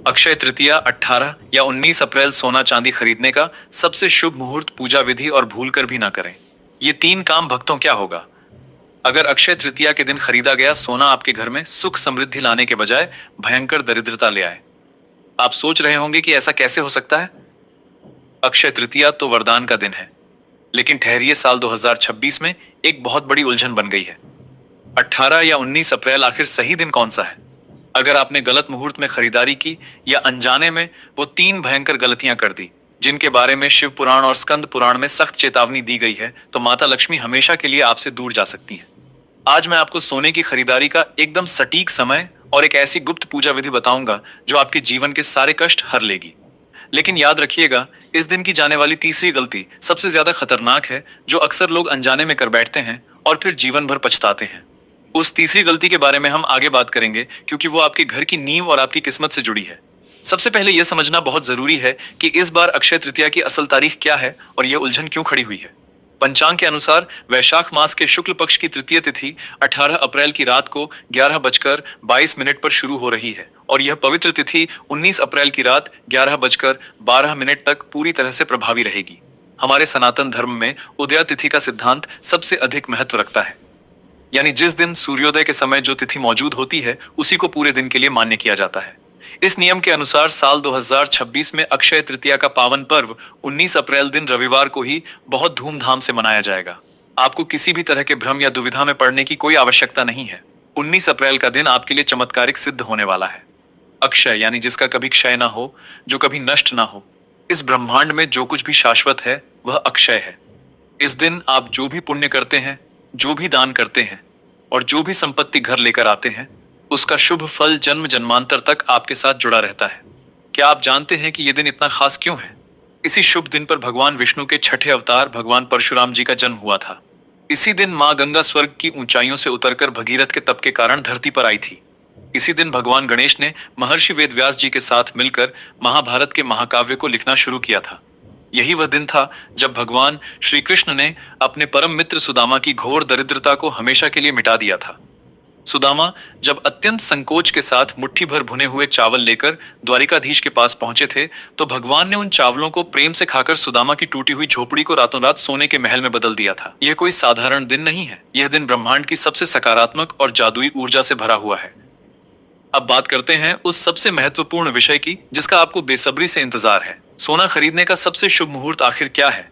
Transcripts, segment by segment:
अक्षय तृतीया 18 या 19 अप्रैल सोना चांदी खरीदने का सबसे शुभ मुहूर्त, पूजा विधि और भूल कर भी ना करें। ये तीन काम भक्तों क्या होगा? अगर अक्षय तृतीया के दिन खरीदा गया सोना आपके घर में सुख समृद्धि लाने के बजाय भयंकर दरिद्रता ले आए। आप सोच रहे होंगे कि ऐसा कैसे हो सकता है। अक्षय तृतीया तो वरदान का दिन है, लेकिन ठहरिए, साल 2026 में एक बहुत बड़ी उलझन बन गई है। 18 या 19 अप्रैल आखिर सही दिन कौन सा है? अगर आपने गलत मुहूर्त में खरीदारी की या अनजाने में वो तीन भयंकर गलतियां कर दी जिनके बारे में शिव पुराण और स्कंद पुराण में सख्त चेतावनी दी गई है, तो माता लक्ष्मी हमेशा के लिए आपसे दूर जा सकती हैं। आज मैं आपको सोने की खरीदारी का एकदम सटीक समय और एक ऐसी गुप्त पूजा विधि बताऊंगा जो आपके जीवन के सारे कष्ट हर लेगी। लेकिन याद रखिएगा, इस दिन की जाने वाली तीसरी गलती सबसे ज्यादा खतरनाक है, जो अक्सर लोग अनजाने में कर बैठते हैं और फिर जीवन भर पछताते हैं। उस तीसरी गलती के बारे में हम आगे बात करेंगे, क्योंकि वो आपके घर की नींव और आपकी किस्मत से जुड़ी है। सबसे पहले यह समझना बहुत जरूरी है कि इस बार अक्षय तृतीया की असल तारीख क्या है और यह उलझन क्यों खड़ी हुई है। पंचांग के अनुसार वैशाख मास के शुक्ल पक्ष की तृतीय तिथि 18 अप्रैल की रात को 11:22 पर शुरू हो रही है और यह पवित्र तिथि 19 अप्रैल की रात 11:12 तक पूरी तरह से प्रभावी रहेगी। हमारे सनातन धर्म में उदया तिथि का सिद्धांत सबसे अधिक महत्व रखता है, यानी जिस दिन सूर्योदय के समय जो तिथि मौजूद होती है उसी को पूरे दिन के लिए मान्य किया जाता है। इस नियम के अनुसार साल 2026 में अक्षय तृतीया का पावन पर्व 19 अप्रैल दिन रविवार को ही बहुत धूमधाम से मनाया जाएगा। आपको किसी भी तरह के भ्रम या दुविधा में पड़ने की कोई आवश्यकता नहीं है। 19 अप्रैल का दिन आपके लिए चमत्कारिक सिद्ध होने वाला है। अक्षय यानी जिसका कभी क्षय ना हो, जो कभी नष्ट ना हो। इस ब्रह्मांड में जो कुछ भी शाश्वत है वह अक्षय है। इस दिन आप जो भी पुण्य करते हैं, जो भी दान करते हैं और जो भी संपत्ति घर लेकर आते हैं, उसका शुभ फल जन्म जन्मांतर तक आपके साथ जुड़ा रहता है। क्या आप जानते हैं कि यह दिन इतना खास क्यों है? इसी शुभ दिन पर भगवान विष्णु के छठे अवतार भगवान परशुराम जी का जन्म हुआ था। इसी दिन मां गंगा स्वर्ग की ऊंचाइयों से उतरकर भगीरथ के तप के कारण धरती पर आई थी। इसी दिन भगवान गणेश ने महर्षि वेदव्यास जी के साथ मिलकर महाभारत के महाकाव्य को लिखना शुरू किया था। यही वह दिन था जब भगवान श्री कृष्ण ने अपने परम मित्र सुदामा की घोर दरिद्रता को हमेशा के लिए मिटा दिया था। सुदामा जब अत्यंत संकोच के साथ मुट्ठी भर भुने हुए चावल लेकर द्वारिकाधीश के पास पहुंचे थे, तो भगवान ने उन चावलों को प्रेम से खाकर सुदामा की टूटी हुई झोपड़ी को रातों रात सोने के महल में बदल दिया था। यह कोई साधारण दिन नहीं है, यह दिन ब्रह्मांड की सबसे सकारात्मक और जादुई ऊर्जा से भरा हुआ है। अब बात करते हैं उस सबसे महत्वपूर्ण विषय की जिसका आपको बेसब्री से इंतजार है। सोना खरीदने का सबसे शुभ मुहूर्त आखिर क्या है?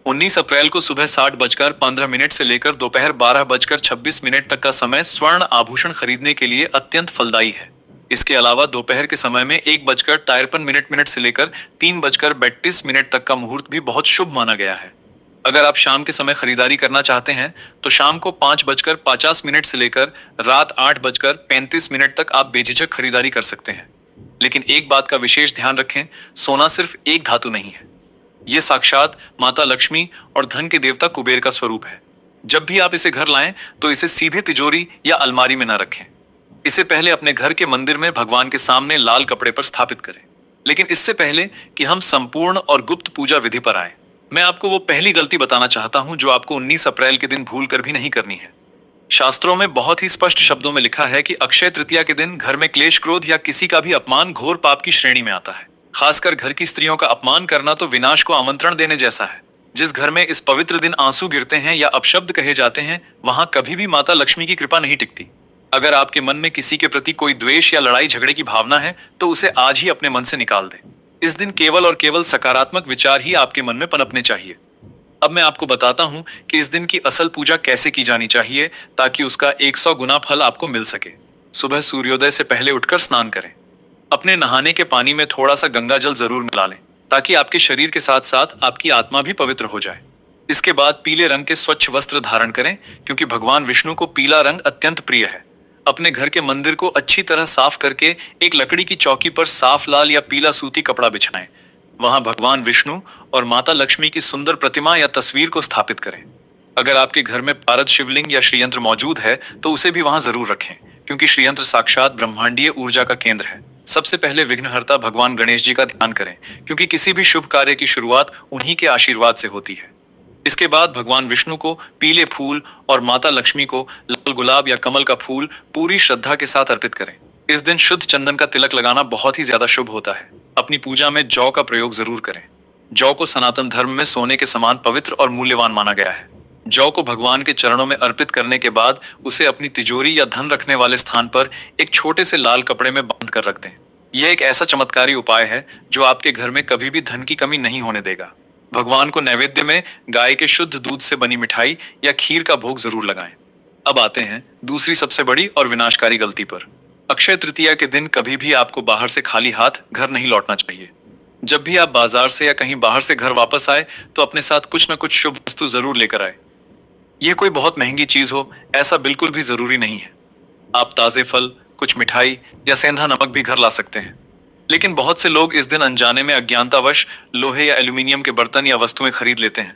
19 अप्रैल को सुबह 7:15 से लेकर दोपहर 12:26 तक का समय स्वर्ण आभूषण खरीदने के लिए अत्यंत फलदायी है। इसके अलावा दोपहर के समय में 1:53 से लेकर 3:32 तक का मुहूर्त भी बहुत शुभ माना गया है। अगर आप शाम के समय खरीदारी करना चाहते हैं तो शाम को 5:50 से लेकर रात 8:35 तक आप बेझिझक खरीदारी कर सकते हैं। लेकिन एक बात का विशेष ध्यान रखें, सोना सिर्फ एक धातु नहीं है। यह साक्षात माता लक्ष्मी और धन के देवता कुबेर का स्वरूप है। जब भी आप इसे घर लाएं तो इसे सीधे तिजोरी या अलमारी में न रखें। इसे पहले अपने घर के मंदिर में भगवान के सामने लाल कपड़े पर स्थापित करें। लेकिन इससे पहले कि हम संपूर्ण और गुप्त पूजा विधि पर आए, मैं आपको वो पहली गलती बताना चाहता हूं जो आपको 19 अप्रैल के दिन भूल कर भी नहीं करनी है। शास्त्रों में बहुत ही स्पष्ट शब्दों में लिखा है कि अक्षय तृतीया के दिन घर में क्लेश, क्रोध या किसी का भी अपमान घोर पाप की श्रेणी में आता है। खासकर घर की स्त्रियों का अपमान करना तो विनाश को आमंत्रण देने जैसा है। जिस घर में इस पवित्र दिन आंसू गिरते हैं या अपशब्द कहे जाते हैं, वहां कभी भी माता लक्ष्मी की कृपा नहीं टिकती। अगर आपके मन में किसी के प्रति कोई द्वेष या लड़ाई झगड़े की भावना है तो उसे आज ही अपने मन से निकाल दें। इस दिन केवल और केवल सकारात्मक विचार ही आपके मन में पनपने चाहिए। अब मैं आपको बताता हूं कि इस दिन की असल पूजा कैसे की जानी चाहिए ताकि उसका 100 गुना फल आपको मिल सके। सुबह सूर्योदय से पहले उठकर स्नान करें। अपने नहाने के पानी में थोड़ा सा गंगा जल जरूर मिला लें ताकि आपके शरीर के साथ साथ आपकी आत्मा भी पवित्र हो जाए। इसके बाद पीले रंग के स्वच्छ वस्त्र धारण करें, क्योंकि भगवान विष्णु को पीला रंग अत्यंत प्रिय है। अपने घर के मंदिर को अच्छी तरह साफ करके एक लकड़ी की चौकी पर साफ लाल या पीला सूती कपड़ा बिछाएं। वहां भगवान विष्णु और माता लक्ष्मी की सुंदर प्रतिमा या तस्वीर को स्थापित करें। अगर आपके घर में पारद शिवलिंग या श्रीयंत्र मौजूद है तो उसे भी वहां जरूर रखें, क्योंकि श्रीयंत्र साक्षात ब्रह्मांडीय ऊर्जा का केंद्र है। सबसे पहले विघ्नहर्ता भगवान गणेश जी का ध्यान करें, क्योंकि किसी भी शुभ कार्य की शुरुआत उन्हीं के आशीर्वाद से होती है। इसके बाद भगवान विष्णु को पीले फूल और माता लक्ष्मी को लाल गुलाब या कमल का फूल पूरी श्रद्धा के साथ अर्पित करें। इस दिन शुद्ध चंदन का तिलक लगाना बहुत ही ज्यादा शुभ होता है। अपनी पूजा में जौ का प्रयोग जरूर करें। जौ को सनातन धर्म में सोने के समान पवित्र और मूल्यवान माना गया है। जौ को भगवान के चरणों में अर्पित करने के बाद उसे अपनी तिजोरी या धन रखने वाले स्थान पर एक छोटे से लाल कपड़े में बांध कर रख दें। यह एक ऐसा चमत्कारी उपाय है जो आपके घर में कभी भी धन की कमी नहीं होने देगा। भगवान को नैवेद्य में गाय के शुद्ध दूध से बनी मिठाई या खीर का भोग जरूर लगाएं। अब आते हैं दूसरी सबसे बड़ी और विनाशकारी गलती पर। अक्षय तृतीया के दिन कभी भी आपको बाहर से खाली हाथ घर नहीं लौटना चाहिए। जब भी आप बाजार से या कहीं बाहर से घर वापस आए तो अपने साथ कुछ न कुछ शुभ वस्तु जरूर लेकर आए। यह कोई बहुत महंगी चीज हो ऐसा बिल्कुल भी जरूरी नहीं है। आप ताजे फल, कुछ मिठाई या सेंधा नमक भी घर ला सकते हैं। लेकिन बहुत से लोग इस दिन अनजाने में अज्ञानतावश लोहे या एल्यूमिनियम के बर्तन या वस्तुएं खरीद लेते हैं।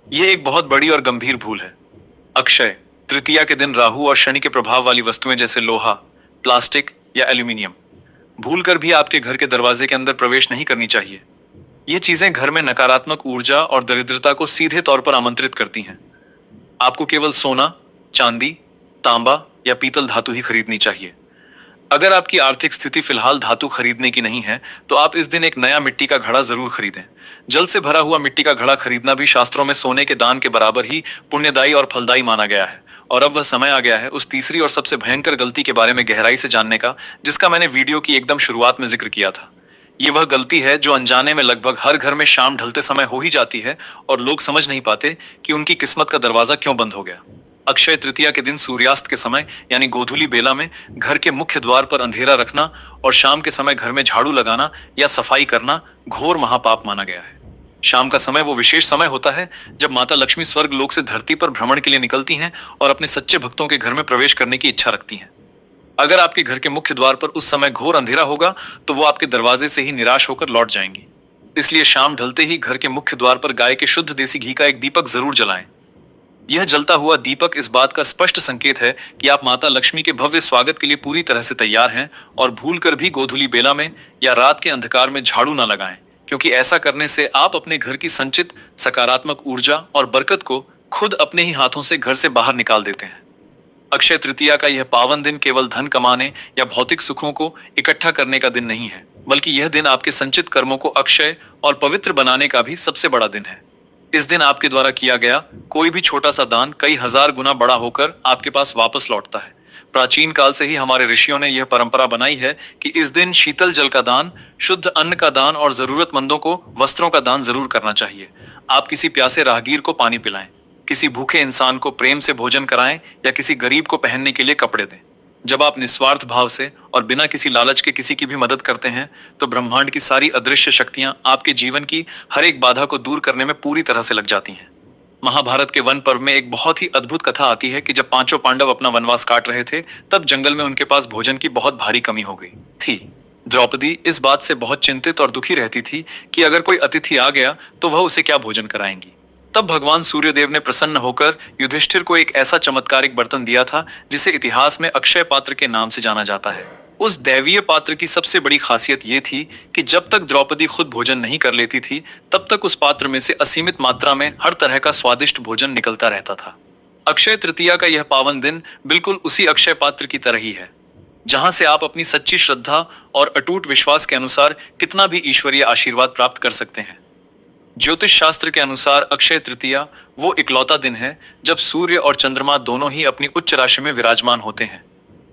यह एक बहुत बड़ी और गंभीर भूल है। अक्षय तृतीया के दिन राहु और शनि के प्रभाव वाली वस्तुएं जैसे लोहा, प्लास्टिक या एल्यूमिनियम भूलकर भी आपके घर के दरवाजे के अंदर प्रवेश नहीं करनी चाहिए। ये चीजें घर में नकारात्मक ऊर्जा और दरिद्रता को सीधे तौर पर आमंत्रित करती हैं। आपको केवल सोना, चांदी, तांबा या पीतल धातु ही खरीदनी चाहिए। अगर आपकी आर्थिक स्थिति फिलहाल धातु खरीदने की नहीं है तो आप इस दिन एक नया मिट्टी का घड़ा जरूर खरीदें। जल से भरा हुआ मिट्टी का घड़ा खरीदना भी शास्त्रों में सोने के दान के बराबर ही पुण्यदायी और फलदायी माना गया है। और अब वह समय आ गया है उस तीसरी और सबसे भयंकर गलती के बारे में गहराई से जानने का, जिसका मैंने वीडियो की एकदम शुरुआत में जिक्र किया था। ये वह गलती है जो अनजाने में लगभग हर घर में शाम ढलते समय हो ही जाती है और लोग समझ नहीं पाते कि उनकी किस्मत का दरवाजा क्यों बंद हो गया। अक्षय तृतीया के दिन सूर्यास्त के समय यानी गोधूली बेला में घर के मुख्य द्वार पर अंधेरा रखना और शाम के समय घर में झाड़ू लगाना या सफाई करना घोर महापाप माना गया है। शाम का समय वो विशेष समय होता है जब माता लक्ष्मी स्वर्ग लोक से धरती पर भ्रमण के लिए निकलती हैं और अपने सच्चे भक्तों के घर में प्रवेश करने की इच्छा रखती हैं। अगर आपके घर के मुख्य द्वार पर उस समय घोर अंधेरा होगा तो वो आपके दरवाजे से ही निराश होकर लौट जाएंगी। इसलिए शाम ढलते ही घर के मुख्य द्वार पर गाय के शुद्ध देसी घी का एक दीपक जरूर जलाएं। यह जलता हुआ दीपक इस बात का स्पष्ट संकेत है कि आप माता लक्ष्मी के भव्य स्वागत के लिए पूरी तरह से तैयार हैं और भूलकर भी गोधूली बेला में या रात के अंधकार में झाड़ू ना लगाएं, क्योंकि ऐसा करने से आप अपने घर की संचित सकारात्मक ऊर्जा और बरकत को खुद अपने ही हाथों से घर से बाहर निकाल देते हैं। अक्षय तृतीया का यह पावन दिन केवल धन कमाने या भौतिक सुखों को इकट्ठा करने का दिन नहीं है, बल्कि यह दिन आपके संचित कर्मों को अक्षय और पवित्र बनाने का भी सबसे बड़ा दिन है। इस दिन आपके द्वारा किया गया कोई भी छोटा सा दान कई हजार गुना बड़ा होकर आपके पास वापस लौटता है। प्राचीन काल से ही हमारे ऋषियों ने यह परंपरा बनाई है कि इस दिन शीतल जल का दान, शुद्ध अन्न का दान और जरूरतमंदों को वस्त्रों का दान जरूर करना चाहिए। आप किसी प्यासे राहगीर को पानी पिलाएं, किसी भूखे इंसान को प्रेम से भोजन कराएं या किसी गरीब को पहनने के लिए कपड़े दें। जब आप निस्वार्थ भाव से और बिना किसी लालच के किसी की भी मदद करते हैं तो ब्रह्मांड की सारी अदृश्य शक्तियां आपके जीवन की हर एक बाधा को दूर करने में पूरी तरह से लग जाती हैं। महाभारत के वन पर्व में एक बहुत ही अद्भुत कथा आती है कि जब पांचों पांडव अपना वनवास काट रहे थे तब जंगल में उनके पास भोजन की बहुत भारी कमी हो गई थी। द्रौपदी इस बात से बहुत चिंतित और दुखी रहती थी कि अगर कोई अतिथि आ गया तो वह उसे क्या भोजन कराएंगी। तब भगवान सूर्यदेव ने प्रसन्न होकर युधिष्ठिर को एक ऐसा चमत्कारिक बर्तन दिया था जिसे इतिहास में अक्षय पात्र के नाम से जाना जाता है। उस दैवीय पात्र की सबसे बड़ी खासियत यह थी कि जब तक द्रौपदी खुद भोजन नहीं कर लेती थी तब तक उस पात्र में से असीमित मात्रा में हर तरह का स्वादिष्ट भोजन निकलता रहता था। अक्षय तृतीया का यह पावन दिन बिल्कुल उसी अक्षय पात्र की तरह ही है, जहां से आप अपनी सच्ची श्रद्धा और अटूट विश्वास के अनुसार कितना भी ईश्वरीय आशीर्वाद प्राप्त कर सकते हैं। ज्योतिष शास्त्र के अनुसार अक्षय तृतीया वो इकलौता दिन है जब सूर्य और चंद्रमा दोनों ही अपनी उच्च राशि में विराजमान होते हैं।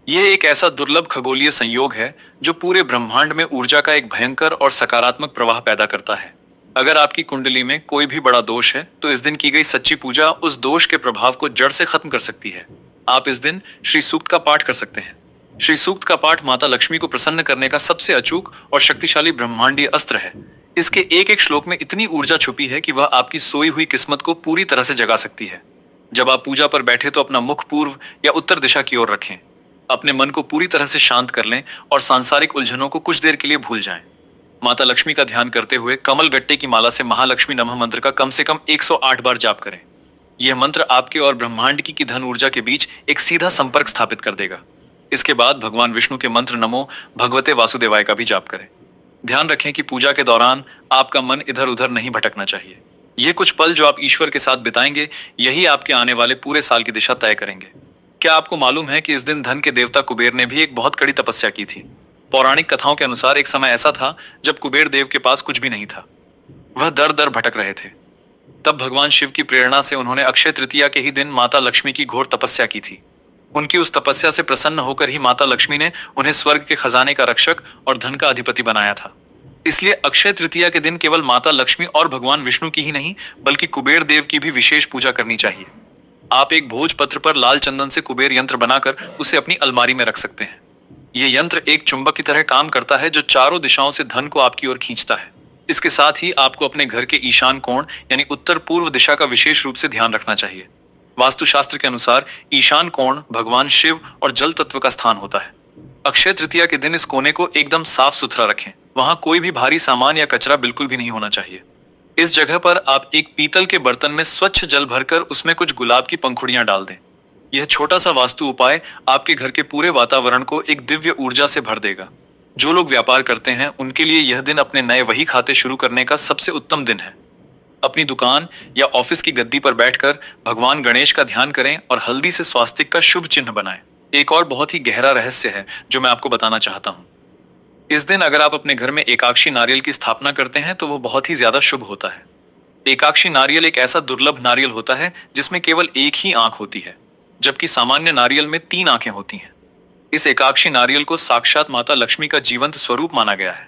यह एक ऐसा दुर्लभ खगोलीय संयोग है जो पूरे ब्रह्मांड में ऊर्जा का एक भयंकर और सकारात्मक प्रवाह पैदा करता है। अगर आपकी कुंडली में कोई भी बड़ा दोष है तो इस दिन की गई सच्ची पूजा उस दोष के प्रभाव को जड़ से खत्म कर सकती है। आप इस दिन श्री सूक्त का पाठ कर सकते हैं। श्री सूक्त का पाठ माता लक्ष्मी को प्रसन्न करने का सबसे अचूक और शक्तिशाली ब्रह्मांडीय अस्त्र है। इसके एक एक श्लोक में इतनी ऊर्जा छुपी है कि वह आपकी सोई हुई किस्मत को पूरी तरह से जगा सकती है। जब आप पूजा पर बैठे तो अपना मुख पूर्व या उत्तर दिशा की ओर रखें। अपने मन को पूरी तरह से शांत कर लें और सांसारिक उलझनों को कुछ देर के लिए भूल जाएं। माता लक्ष्मी का ध्यान करते हुए कमल गट्टे की माला से महालक्ष्मी नमः मंत्र का कम से कम 108 बार जाप करें। यह मंत्र आपके और ब्रह्मांड की धन ऊर्जा के बीच एक सीधा संपर्क स्थापित कर देगा। इसके बाद भगवान विष्णु के मंत्र नमो भगवते वासुदेवाय का भी जाप करें। ध्यान रखें कि पूजा के दौरान आपका मन इधर उधर नहीं भटकना चाहिए। ये कुछ पल जो आप ईश्वर के साथ बिताएंगे यही आपके आने वाले पूरे साल की दिशा तय करेंगे। क्या आपको मालूम है कि इस दिन धन के देवता कुबेर ने भी एक बहुत कड़ी तपस्या की थी? पौराणिक कथाओं के अनुसार एक समय ऐसा था जब कुबेर देव के पास कुछ भी नहीं था। वह दर दर भटक रहे थे। तब भगवान शिव की प्रेरणा से उन्होंने अक्षय तृतीया के ही दिन माता लक्ष्मी की घोर तपस्या की थी। उनकी उस तपस्या से प्रसन्न होकर ही माता लक्ष्मी ने उन्हें स्वर्ग के खजाने का रक्षक और धन का अधिपति बनाया था। इसलिए अक्षय तृतीया के दिन केवल माता लक्ष्मी और भगवान विष्णु की ही नहीं, बल्कि कुबेर देव की भी विशेष पूजा करनी चाहिए। आप एक भोजपत्र पर लाल चंदन से कुबेर यंत्र बनाकर उसे अपनी अलमारी में रख सकते हैं। ये यंत्र एक चुंबक की तरह काम करता है जो चारों दिशाओं से धन को आपकी ओर खींचता है। इसके साथ ही आपको अपने घर के ईशान कोण यानी उत्तर पूर्व दिशा का विशेष रूप से ध्यान रखना चाहिए। वास्तुशास्त्र के अनुसार ईशान कोण भगवान शिव और जल तत्व का स्थान होता है। अक्षय तृतीया के दिन इस कोने को एकदम साफ सुथरा रखें। वहां कोई भी भारी सामान या कचरा बिल्कुल भी नहीं होना चाहिए। इस जगह पर आप एक पीतल के बर्तन में स्वच्छ जल भरकर उसमें कुछ गुलाब की पंखुड़ियां डाल दें। यह छोटा सा वास्तु उपाय आपके घर के पूरे वातावरण को एक दिव्य ऊर्जा से भर देगा। जो लोग व्यापार करते हैं उनके लिए यह दिन अपने नए वही खाते शुरू करने का सबसे उत्तम दिन है। अपनी दुकान या ऑफिस की गद्दी पर बैठकर भगवान गणेश का ध्यान करें और हल्दी से स्वास्तिक का शुभ चिन्ह बनाएं। एक और बहुत ही गहरा रहस्य है जो मैं आपको बताना चाहता हूँ। इस दिन अगर आप अपने घर में एकाक्षी नारियल की स्थापना करते हैं तो वो बहुत ही ज्यादा शुभ होता है। एकाक्षी नारियल एक ऐसा दुर्लभ नारियल होता है जिसमें केवल एक ही आंख होती है, जबकि सामान्य नारियल में 3 आंखें होती हैं। इस एकाक्षी नारियल को साक्षात माता लक्ष्मी का जीवंत स्वरूप माना गया है।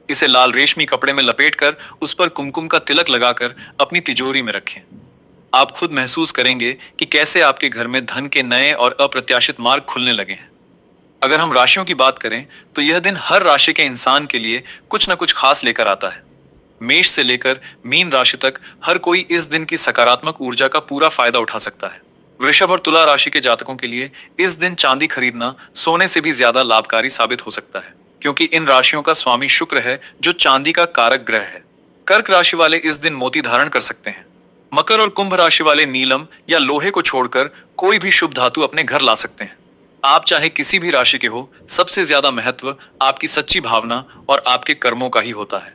इसे लाल रेशमी कपड़े में लपेटकर उस पर कुमकुम का तिलक लगाकर अपनी तिजोरी में रखें। आप खुद महसूस करेंगे कि कैसे आपके घर में धन के नए और अप्रत्याशित मार्ग खुलने लगे हैं। अगर हम राशियों की बात करें तो यह दिन हर राशि के इंसान के लिए कुछ न कुछ खास लेकर आता है। मेष से लेकर मीन राशि तक हर कोई इस दिन की सकारात्मक ऊर्जा का पूरा फायदा उठा सकता है। वृषभ और तुला राशि के जातकों के लिए इस दिन चांदी खरीदना सोने से भी ज्यादा लाभकारी साबित हो सकता है, क्योंकि इन राशियों का स्वामी शुक्र है जो चांदी का कारक ग्रह है। कर्क राशि वाले इस दिन मोती धारण कर सकते हैं। मकर और कुंभ राशि वाले नीलम या लोहे को छोड़कर कोई भी शुभ धातु अपने घर ला सकते हैं। आप चाहे किसी भी राशि के हो, सबसे ज्यादा महत्व आपकी सच्ची भावना और आपके कर्मों का ही होता है।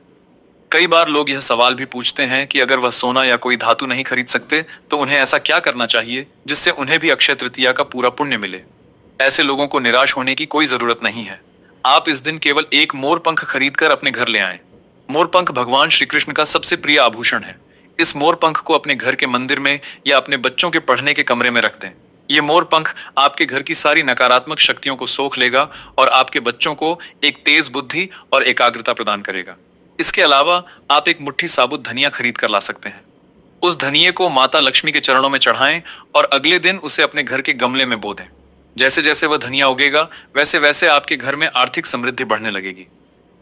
कई बार लोग यह सवाल भी पूछते हैं कि अगर वह सोना या कोई धातु नहीं खरीद सकते तो उन्हें ऐसा क्या करना चाहिए जिससे उन्हें भी अक्षय तृतीया का पूरा पुण्य मिले। ऐसे लोगों को निराश होने की कोई जरूरत नहीं है। आप इस दिन केवल एक मोर पंख खरीदकर अपने घर ले आएं। मोर पंख भगवान श्री कृष्ण का सबसे प्रिय आभूषण है। इस मोर पंख को अपने घर के मंदिर में या अपने बच्चों के पढ़ने के कमरे में रख दें। ये मोर पंख आपके घर की सारी नकारात्मक शक्तियों को सोख लेगा और आपके बच्चों को एक तेज बुद्धि और एकाग्रता प्रदान करेगा। इसके अलावा आप एक मुट्ठी साबुत धनिया खरीद कर ला सकते हैं। उस धनिये को माता लक्ष्मी के चरणों में चढ़ाएं और अगले दिन उसे अपने घर के गमले में बो दें। जैसे जैसे वह धनिया उगेगा वैसे वैसे आपके घर में आर्थिक समृद्धि बढ़ने लगेगी।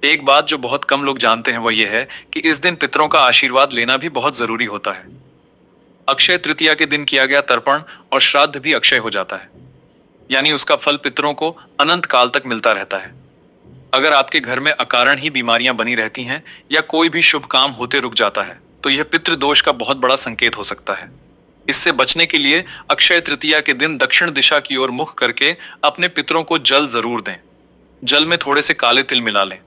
एक बात जो बहुत कम लोग जानते हैं वह यह है कि इस दिन पितरों का आशीर्वाद लेना भी बहुत जरूरी होता है। अक्षय तृतीया के दिन किया गया तर्पण और श्राद्ध भी अक्षय हो जाता है, यानी उसका फल पितरों को अनंत काल तक मिलता रहता है। अगर आपके घर में अकारण ही बीमारियां बनी रहती हैं या कोई भी शुभ काम होते रुक जाता है तो यह पितृदोष का बहुत बड़ा संकेत हो सकता है। इससे बचने के लिए अक्षय तृतीया के दिन दक्षिण दिशा की ओर मुख करके अपने पितरों को जल जरूर दें। जल में थोड़े से काले तिल मिला लें।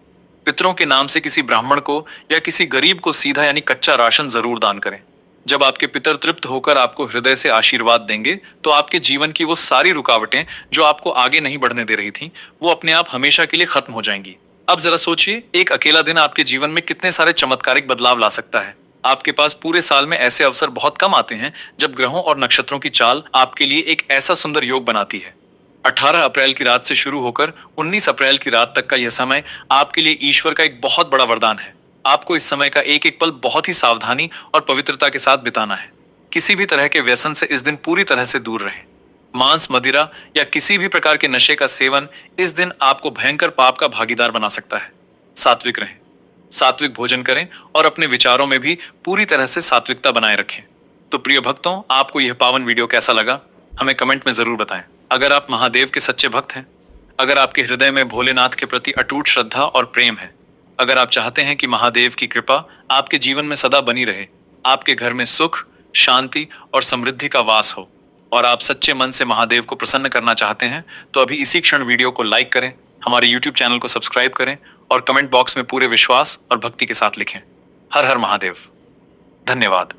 पितरों के नाम से किसी ब्राह्मण को या किसी गरीब को सीधा यानी कच्चा राशन जरूर दान करें। जब आपके पितर तृप्त होकर आपको हृदय से आशीर्वाद देंगे तो आपके जीवन की वो सारी रुकावटें जो आपको आगे नहीं बढ़ने दे रही थीं, वो अपने आप हमेशा के लिए खत्म हो जाएंगी। अब जरा सोचिए, एक अकेला दिन आपके जीवन में कितने सारे चमत्कारिक बदलाव ला सकता है। आपके पास पूरे साल में ऐसे अवसर बहुत कम आते हैं जब ग्रहों और नक्षत्रों की चाल आपके लिए एक ऐसा सुंदर योग बनाती है। 18 अप्रैल की रात से शुरू होकर 19 अप्रैल की रात तक का यह समय आपके लिए ईश्वर का एक बहुत बड़ा वरदान है। आपको इस समय का एक एक पल बहुत ही सावधानी और पवित्रता के साथ बिताना है। किसी भी तरह के व्यसन से इस दिन पूरी तरह से दूर रहें। मांस, मदिरा या किसी भी प्रकार के नशे का सेवन इस दिन आपको भयंकर पाप का भागीदार बना सकता है। सात्विक रहें, सात्विक भोजन करें और अपने विचारों में भी पूरी तरह से सात्विकता बनाए रखें। तो प्रिय भक्तों, आपको यह पावन वीडियो कैसा लगा हमें कमेंट में जरूर बताएं। अगर आप महादेव के सच्चे भक्त हैं, अगर आपके हृदय में भोलेनाथ के प्रति अटूट श्रद्धा और प्रेम है, अगर आप चाहते हैं कि महादेव की कृपा आपके जीवन में सदा बनी रहे, आपके घर में सुख, शांति और समृद्धि का वास हो और आप सच्चे मन से महादेव को प्रसन्न करना चाहते हैं, तो अभी इसी क्षण वीडियो को लाइक करें, हमारे YouTube चैनल को सब्सक्राइब करें और कमेंट बॉक्स में पूरे विश्वास और भक्ति के साथ लिखें, हर हर महादेव। धन्यवाद।